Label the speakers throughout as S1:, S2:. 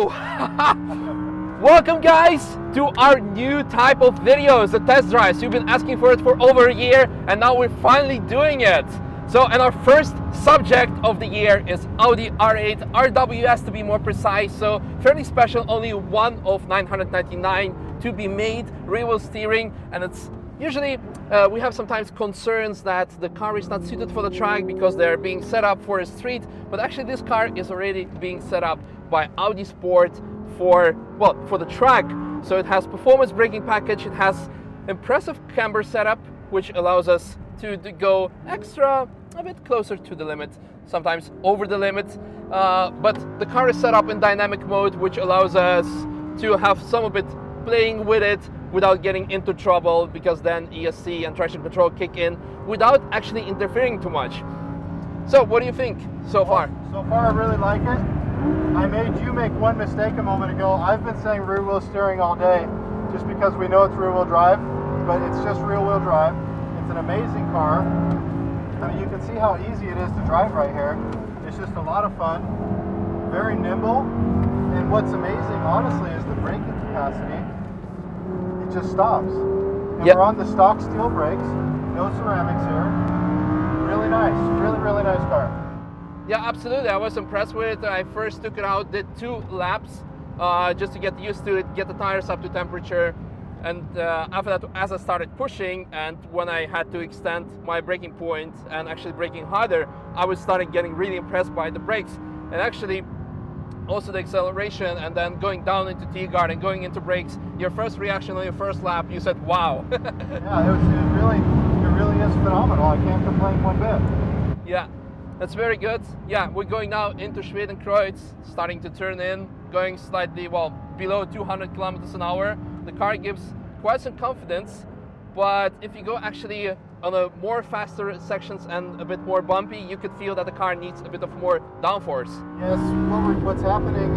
S1: Woo! Welcome guys to our new type of videos, the test drives. You've been asking for it for over a year and now we're finally doing it. So, and our first subject of the year is Audi R8 RWS to be more precise. So fairly special, only one of 999 to be made, rear wheel steering, and it's usually we have sometimes concerns that the car is not suited for the track because they're being set up for a street, but actually this car is already being set up by Audi Sport for the track. So it has performance braking package, it has impressive camber setup, which allows us to go a bit closer to the limit, sometimes over the limit, but the car is set up in dynamic mode, which allows us to have some of it playing with it without getting into trouble, because then ESC and traction control kick in without actually interfering too much. So what do you think so far?
S2: So far I really like it. I made you make one mistake a moment ago. I've been saying rear wheel steering all day just because we know it's rear wheel drive, but it's just rear wheel drive. It's an amazing car. I mean, you can see how easy it is to drive right here. It's just a lot of fun, very nimble, and what's amazing honestly is the braking capacity. It just stops. And
S1: Yep.
S2: We're on the stock steel brakes, no ceramics here. Really nice, really nice car.
S1: Yeah, absolutely. I was impressed with it. I first took it out, did 2 laps just to get used to it, get the tires up to temperature. And after that, as I started pushing and when I had to extend my braking point and actually braking harder, I was starting getting really impressed by the brakes. And actually, also the acceleration and then going down into T-guard and going into brakes. Your first reaction on your first lap, you said, wow.
S2: Yeah, it really is phenomenal. I can't complain one bit.
S1: Yeah, that's very good. Yeah, we're going now into Schwedenkreuz, starting to turn in, going slightly, below 200 kilometers an hour. The car gives quite some confidence, but if you go actually on a more faster sections and a bit more bumpy, you could feel that the car needs a bit of more downforce.
S2: Yes, what's happening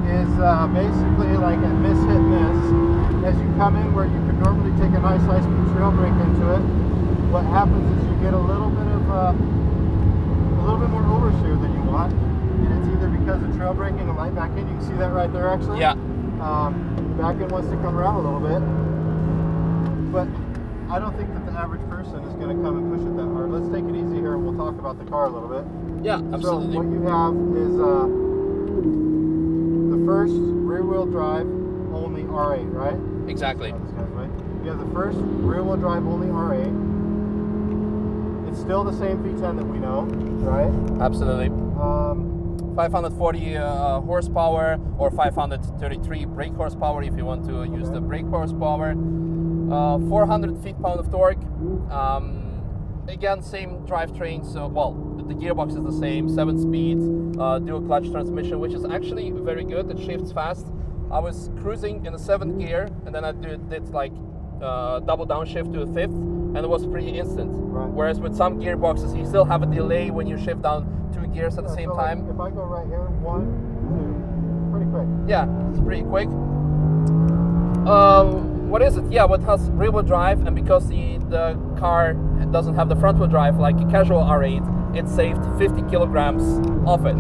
S2: is basically like a miss hit miss. As you come in where you could normally take a nice high-speed trail brake into it, what happens is you get a little bit more oversteer than you want, and it's either because of trail braking and light back in. You can see that right there actually.
S1: Yeah.
S2: Back end wants to come around a little bit, but I don't think that the average person is going to come and push it that hard. Let's take it easy here and we'll talk about the car a little bit.
S1: Yeah, absolutely.
S2: So what you have is the first rear wheel drive only R8, right?
S1: Exactly.
S2: You have the first rear wheel drive only R8. It's still the same V10 that we know, right?
S1: Absolutely. 540 horsepower or 533 brake horsepower if you want to use the brake horsepower. 400 feet-pound of torque. Again, same drivetrain. So, the gearbox is the same. 7-speed dual clutch transmission, which is actually very good. It shifts fast. I was cruising in the 7th gear, and then I did like double downshift to a 5th, and it was pretty instant.
S2: Right.
S1: Whereas with some gearboxes, you still have a delay when you shift down 2 gears at the same time.
S2: If I go right here, 1, 2, pretty quick.
S1: Yeah, it's pretty quick. What is it? Yeah, what has rear wheel drive, and because the car doesn't have the front wheel drive like a casual R8, it saved 50 kilograms of it.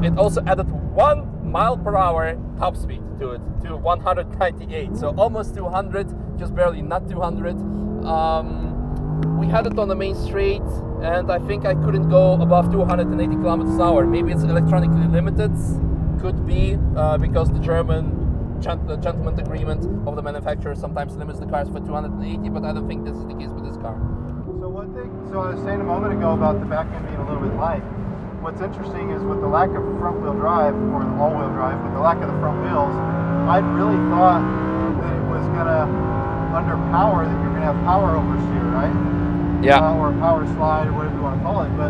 S1: It also added 1 mile per hour top speed to it, to 198, so almost 200, just barely not 200. We had it on the main straight, and I think I couldn't go above 280 kilometers an hour. Maybe it's electronically limited, could be because the gentleman agreement of the manufacturer sometimes limits the cars for 280, but I don't think this is the case with this car.
S2: So I was saying a moment ago about the back end being a little bit light. What's interesting is with the lack of front wheel drive, or all-wheel drive, with the lack of the front wheels, I'd really thought that it was going to underpower, that you're going to have power oversteer, right?
S1: Yeah.
S2: Or power slide, or whatever you want to call it. But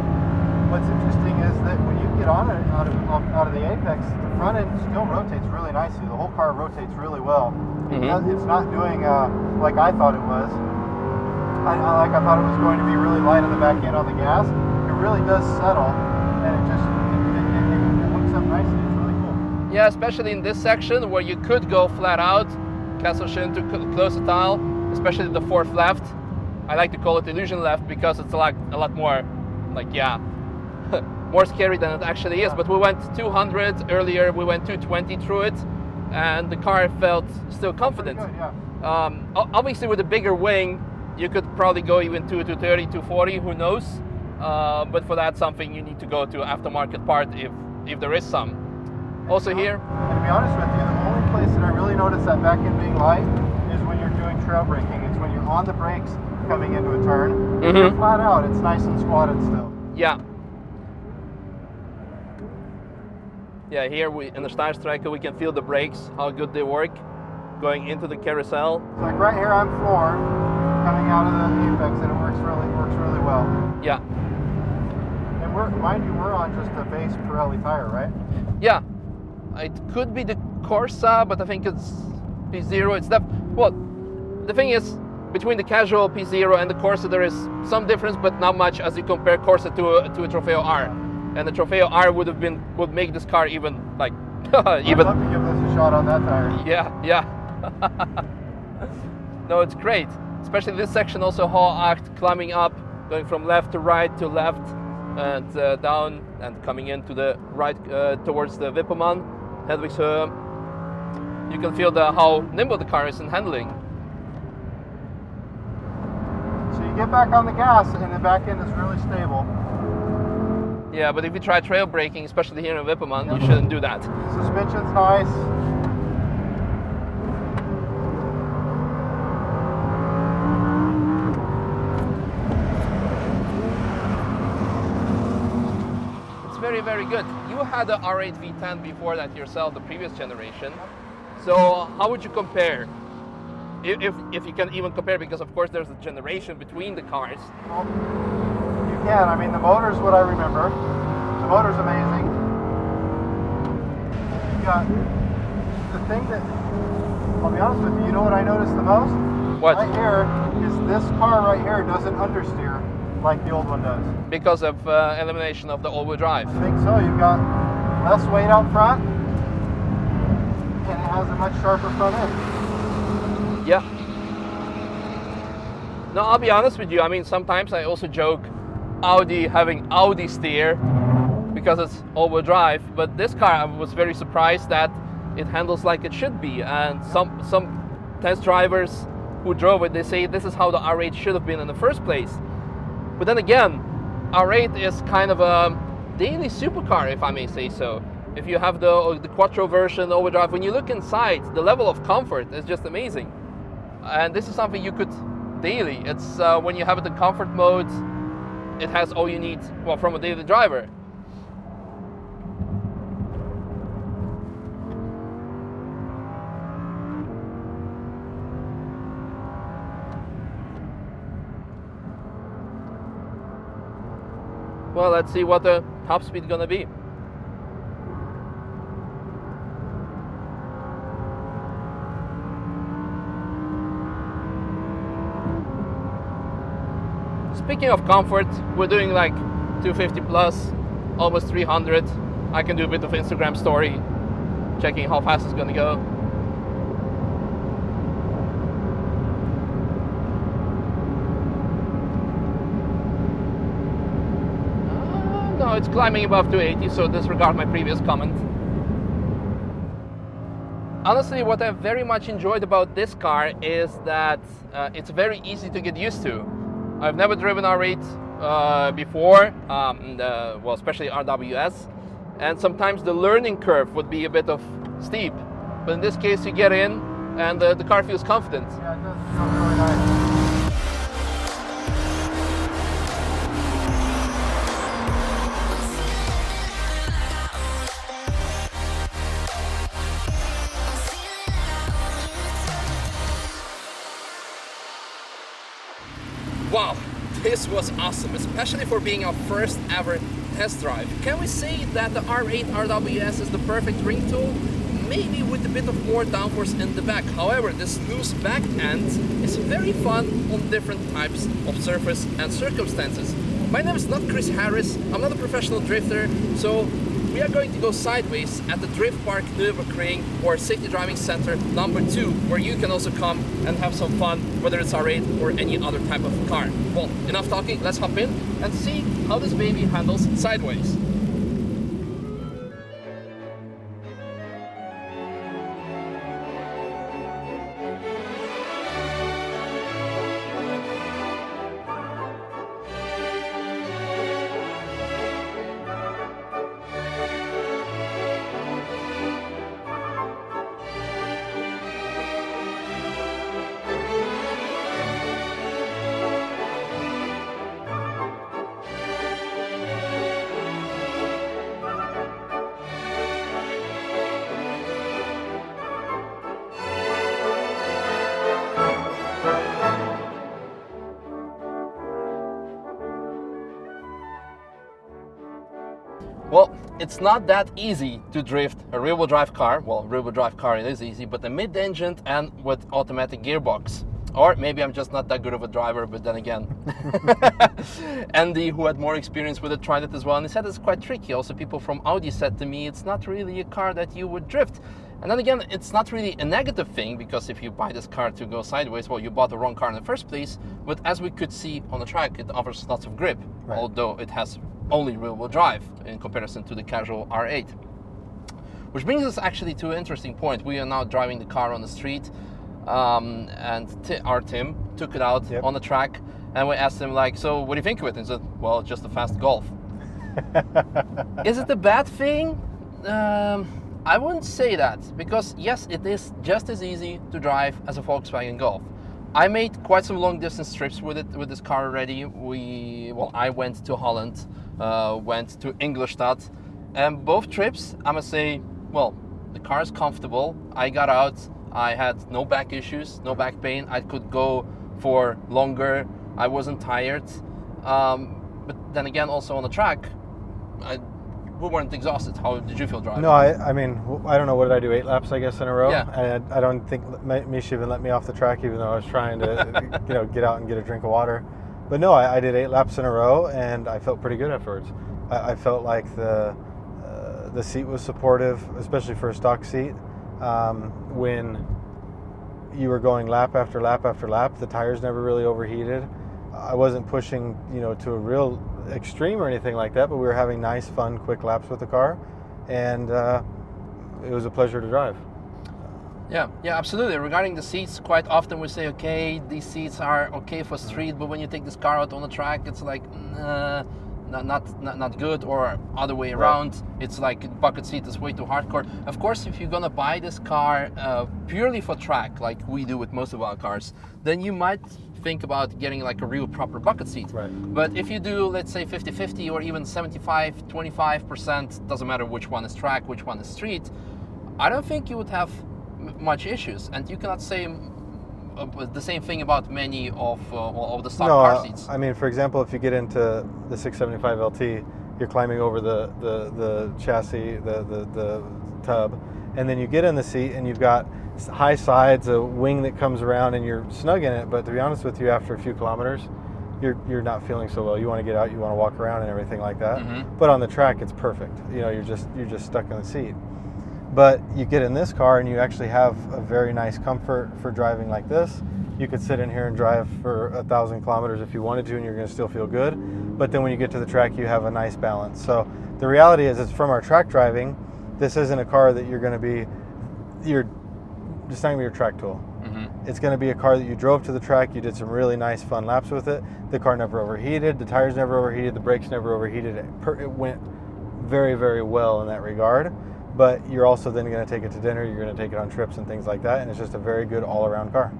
S2: what's interesting is that when you get on it out of the apex, the front end still rotates really nicely. The whole car rotates really well.
S1: Mm-hmm.
S2: It's not doing like I thought it was. I thought it was going to be really light on the back end on the gas. It really does settle, and it hooks up nicely. It's really cool.
S1: Yeah, especially in this section where you could go flat out, Kesselchen to close the tile, especially the 4th left. I like to call it illusion left because it's a lot more like, yeah, more scary than it actually is. But we went 200 earlier, we went 220 through it, and the car felt still confident.
S2: Good, yeah.
S1: Obviously with a bigger wing, you could probably go even 230, 240, who knows? But for that, something you need to go to aftermarket part if there is some. Also here.
S2: And to be honest with you, the only place that I really notice that back end being light is when you're doing trail braking. It's when you're on the brakes coming into a turn. If you're flat out, it's nice and squatted still.
S1: Yeah. Yeah, here in the Starstriker we can feel the brakes, how good they work, going into the carousel.
S2: So like right here I'm floored, coming out of the apex, and it works really well.
S1: Yeah.
S2: And mind you, we're on just a base Pirelli tire, right?
S1: Yeah. It could be the Corsa, but I think it's P0. It's well, the thing is, between the casual P0 and the Corsa, there is some difference, but not much as you compare Corsa to a Trofeo R. And the Trofeo R would make this car even like even.
S2: I'd love to give this a shot on that tire.
S1: Yeah. No, it's great. Especially this section, also Hall Act, climbing up, going from left to right to left, and down and coming into the right towards the Wippermann. Hedwigshöhe. You can feel how nimble the car is in handling.
S2: So you get back on the gas and the back end is really stable.
S1: Yeah, but if you try trail braking, especially here in Wippermann, you shouldn't do that.
S2: Suspension's nice.
S1: Very good. You had the R8 V10 before that yourself, the previous generation. So how would you compare? If you can even compare, because of course there's a generation between the cars.
S2: Well, you can. I mean, the motor's what I remember. The motor's amazing. You got the thing that, I'll be honest with you, you know what I noticed the most?
S1: What?
S2: Right here is this car right here doesn't understeer like the old one does.
S1: Because of elimination of the all-wheel drive.
S2: I think so. You've got less weight out front, and it has a much sharper front end.
S1: Yeah. No, I'll be honest with you. I mean, sometimes I also joke Audi having Audi steer because it's all-wheel drive. But this car, I was very surprised that it handles like it should be. And some test drivers who drove it, they say this is how the R8 should have been in the first place. But then again, R8 is kind of a daily supercar, if I may say so. If you have the Quattro version, the all-wheel drive, when you look inside, the level of comfort is just amazing. And this is something you could daily. It's when you have it in comfort mode, it has all you need, well, from a daily driver. Well, let's see what the top speed is gonna be. Speaking of comfort, we're doing like 250 plus, almost 300. I can do a bit of Instagram story, checking how fast it's gonna go. No, it's climbing above 280, so disregard my previous comment. Honestly, what I very much enjoyed about this car is that it's very easy to get used to. I've never driven R8 before, well, especially RWS, and sometimes the learning curve would be a bit of steep. But in this case, you get in, and the car feels confident.
S2: Yeah, it does feel really nice.
S1: Wow, this was awesome, especially for being our first ever test drive. Can we say that the R8 RWS is the perfect ring tool? Maybe with a bit of more downforce in the back. However, this loose back end is very fun on different types of surface and circumstances. My name is not Chris Harris, I'm not a professional drifter, so we are going to go sideways at the Drift Park Nürburg or City Driving Center number 2, where you can also come and have some fun, whether it's R8 or any other type of car. Well, enough talking, let's hop in and see how this baby handles sideways. it's not that easy to drift a rear-wheel drive car. Well, rear-wheel drive car it is easy, but a mid-engine and with automatic gearbox. Or maybe I'm just not that good of a driver, but then again. Andy, who had more experience with it, tried it as well, and he said it's quite tricky. Also, people from Audi said to me, it's not really a car that you would drift. And then again, it's not really a negative thing, because if you buy this car to go sideways, well, you bought the wrong car in the first place. But as we could see on the track, it offers lots of grip,
S2: right,
S1: although it has only rear-wheel drive in comparison to the casual R8. Which brings us actually to an interesting point. We are now driving the car on the street, and our Tim took it out on the track, and we asked him, like, so what do you think of it? And he said, well, it's just a fast Golf. Is it a bad thing? I wouldn't say that, because yes, it is just as easy to drive as a Volkswagen Golf. I made quite some long distance trips with this car already. I went to Holland, went to Ingolstadt, and both trips, I must say, well, the car is comfortable. I got out, I had no back issues, no back pain. I could go for longer. I wasn't tired. But then again, also on the track, we weren't exhausted. How did you feel driving?
S2: No, I mean, I don't know, what did I do, 8 laps, I guess, in a row?
S1: Yeah.
S2: And I don't think Misha even let me off the track, even though I was trying to get out and get a drink of water. But no, I did 8 laps in a row, and I felt pretty good afterwards. I felt like the seat was supportive, especially for a stock seat. When you were going lap after lap after lap, the tires never really overheated. I wasn't pushing, to a real extreme or anything like that, but we were having nice, fun, quick laps with the car, and it was a pleasure to drive.
S1: Yeah, absolutely. Regarding the seats, quite often we say, okay, these seats are okay for street, but when you take this car out on the track, it's like, not good, or other way around. It's like bucket seat is way too hardcore. Of course, if you're gonna buy this car purely for track, like we do with most of our cars, then you might think about getting like a real proper bucket seat.
S2: Right.
S1: But if you do, let's say 50-50 or even 75-25%, doesn't matter which one is track, which one is street, I don't think you would have much issues. And you cannot say the same thing about many of the stock car seats.
S2: I mean, for example, if you get into the 675 LT, you're climbing over the chassis, the tub, and then you get in the seat and you've got high sides, a wing that comes around, and you're snug in it. But to be honest with you, after a few kilometers, you're not feeling so well. You want to get out, you want to walk around and everything like that. Mm-hmm. But on the track, it's perfect. You're just stuck in the seat. But you get in this car and you actually have a very nice comfort for driving like this. You could sit in here and drive for 1,000 kilometers if you wanted to, and you're going to still feel good. But then when you get to the track, you have a nice balance. So the reality is, it's from our track driving, this isn't a car that it's not going to be your track tool. Mm-hmm. It's going to be a car that you drove to the track, you did some really nice fun laps with it. The car never overheated, the tires never overheated, the brakes never overheated. It went very, very well in that regard. But you're also then going to take it to dinner, you're going to take it on trips and things like that, and it's just a very good all-around car.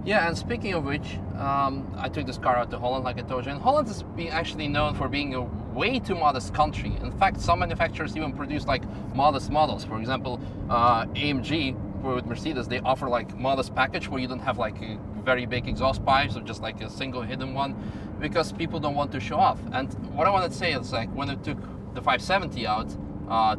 S1: Yeah, and speaking of which, I took this car out to Holland, like I told you, and Holland is actually known for being a way too modest country. In fact, some manufacturers even produce like modest models. For example, AMG with Mercedes, they offer like modest package where you don't have like a very big exhaust pipes or just like a single hidden one, because people don't want to show off. And what I wanted to say is, like, when I took the 570 out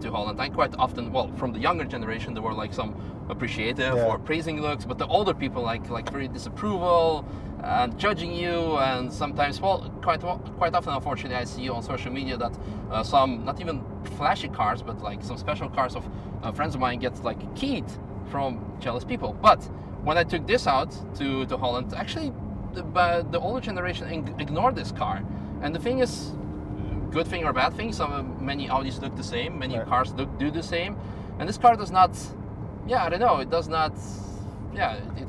S1: to Holland, I quite often, from the younger generation, there were like some appreciative or praising looks, but the older people like very disapproval and judging you, and sometimes, quite often, unfortunately, I see on social media that some, not even flashy cars, but like some special cars of friends of mine get like keyed from jealous people. But when I took this out to Holland, actually the older generation ignored this car. And the thing is, good thing or bad thing, many Audis look the same, many cars do the same, and this car does not, I don't know, it does not,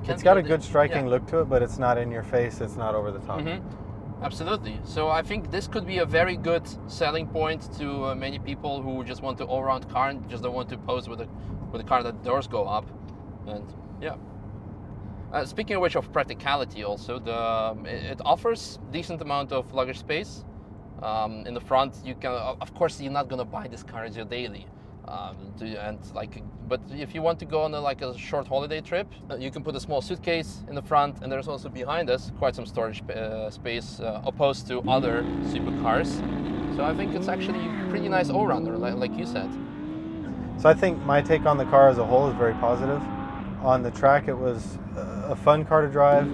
S1: it's
S2: got a good striking look to it, but it's not in your face, it's not over the top.
S1: Mm-hmm. Absolutely. So I think this could be a very good selling point to many people who just want an all-round car and just don't want to pose with a car that doors go up. And speaking of which, of practicality, also it offers decent amount of luggage space. In the front, you can, of course, you're not going to buy this car as your daily. But if you want to go on a short holiday trip, you can put a small suitcase in the front, and there's also behind us quite some storage space opposed to other supercars. So I think it's actually a pretty nice all-rounder, like you said.
S2: So I think my take on the car as a whole is very positive. On the track, it was a fun car to drive.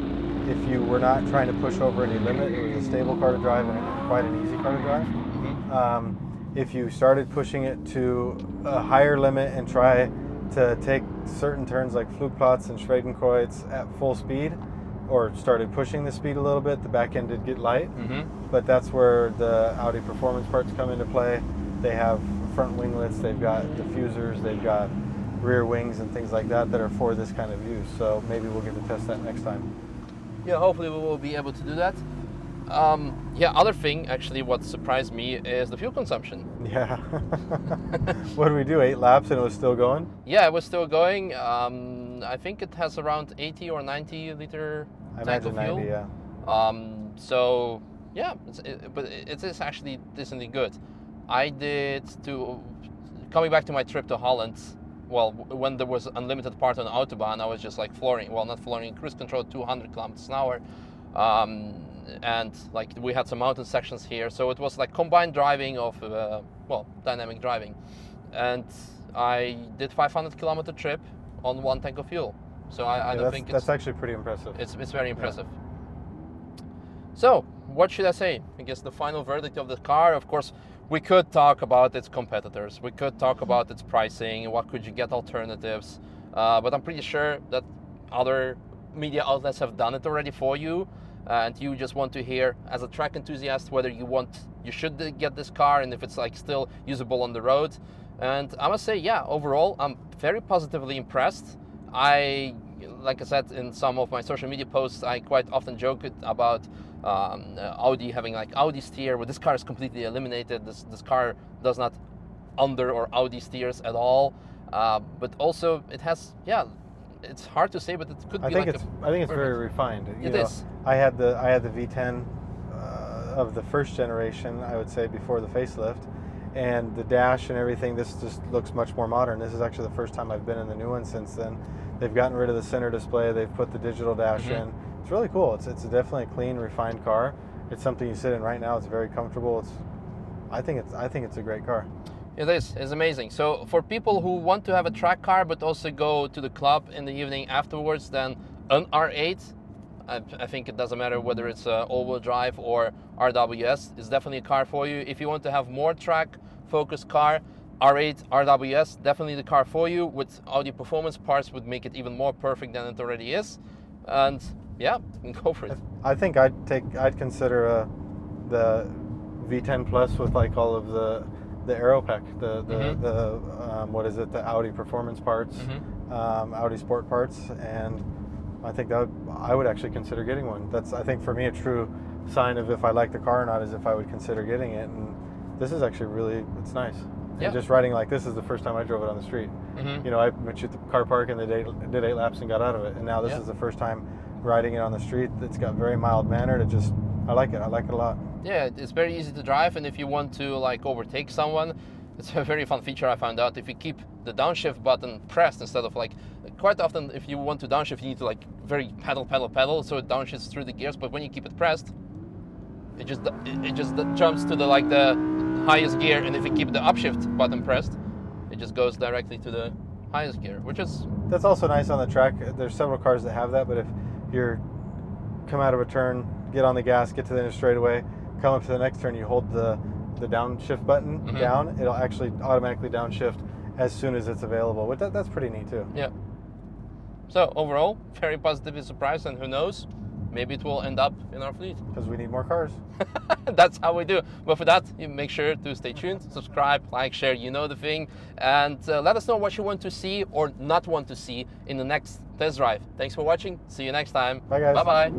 S2: If you were not trying to push over any limit, it was a stable car to drive and quite an easy car to drive. Mm-hmm. If you started pushing it to a higher limit and try to take certain turns like Flugplatz and Schwedenkreuz at full speed, or started pushing the speed a little bit, the back end did get light. Mm-hmm. But that's where the Audi performance parts come into play. They have front winglets, they've got diffusers, they've got rear wings and things like that are for this kind of use. So maybe we'll get to test that next time.
S1: Yeah, hopefully we will be able to do that. Other thing, actually, what surprised me is the fuel consumption.
S2: Yeah. What did we do, 8 laps and it was still going?
S1: Yeah, it was still going. I think it has around 80 or 90 liter tank of fuel.
S2: 90, yeah.
S1: So, yeah, but it is actually decently good. Coming back to my trip to Holland, well, when there was unlimited part on Autobahn, I was just like cruise control 200 kilometers an hour. And like we had some mountain sections here, so it was like combined driving of dynamic driving, and I did 500 kilometer trip on 1 tank of fuel. So I don't think
S2: that's actually pretty impressive.
S1: It's very impressive. Yeah. So what should I say? I guess the final verdict of the car, of course, we could talk about its competitors, we could talk about its pricing, what could you get alternatives, but I'm pretty sure that other media outlets have done it already for you. And you just want to hear, as a track enthusiast, whether you should get this car and if it's like still usable on the road. And I must say, yeah, overall, I'm very positively impressed. Like I said in some of my social media posts, I quite often joke about Audi having like Audi steer, where this car is completely eliminated. This car does not under or Audi steers at all. But also it has, yeah. It's hard to say, but it could be. I think
S2: it's very refined.
S1: It is.
S2: I had the V10 of the first generation, I would say, before the facelift, and the dash and everything. This just looks much more modern. This is actually the first time I've been in the new one since then. They've gotten rid of the center display. They've put the digital dash in. It's really cool. It's definitely a clean, refined car. It's something you sit in right now. It's very comfortable. I think it's a great car.
S1: It is. It's amazing. So for people who want to have a track car but also go to the club in the evening afterwards, then an R8, I think it doesn't matter whether it's all-wheel drive or RWS, is definitely a car for you. If you want to have more track-focused car, R8, RWS, definitely the car for you. With Audi performance parts would make it even more perfect than it already is. And yeah, go for it.
S2: I think I'd consider the V10 Plus with like all of the aero pack, the the Audi performance parts, Audi sport parts, and I think I would actually consider getting one. That's, I think, for me, a true sign of if I like the car or not is if I would consider getting it. And this is actually it's nice. Yeah. And just riding like this is the first time I drove it on the street. You know, I went to the car park and did 8 laps and got out of it, and now this is the first time riding it on the street. It's got very mild mannered. I like it. I like it a lot.
S1: Yeah, it's very easy to drive, and if you want to like overtake someone, it's a very fun feature I found out. If you keep the downshift button pressed instead of like, quite often if you want to downshift, you need to like very pedal, so it downshifts through the gears. But when you keep it pressed, it just jumps to the highest gear, and if you keep the upshift button pressed, it just goes directly to the highest gear,
S2: that's also nice on the track. There's several cars that have that, but if you're come out of a turn, get on the gas, get to the end of straightaway, come up to the next turn, you hold the downshift button down, it'll actually automatically downshift as soon as it's available. But that's pretty neat too.
S1: Yeah. So overall, very positively surprised, and who knows, maybe it will end up in our fleet.
S2: Because we need more cars.
S1: That's how we do. But for that, you make sure to stay tuned, subscribe, like, share, you know the thing, and let us know what you want to see or not want to see in the next test drive. Thanks for watching. See you next time.
S2: Bye guys.
S1: Bye-bye.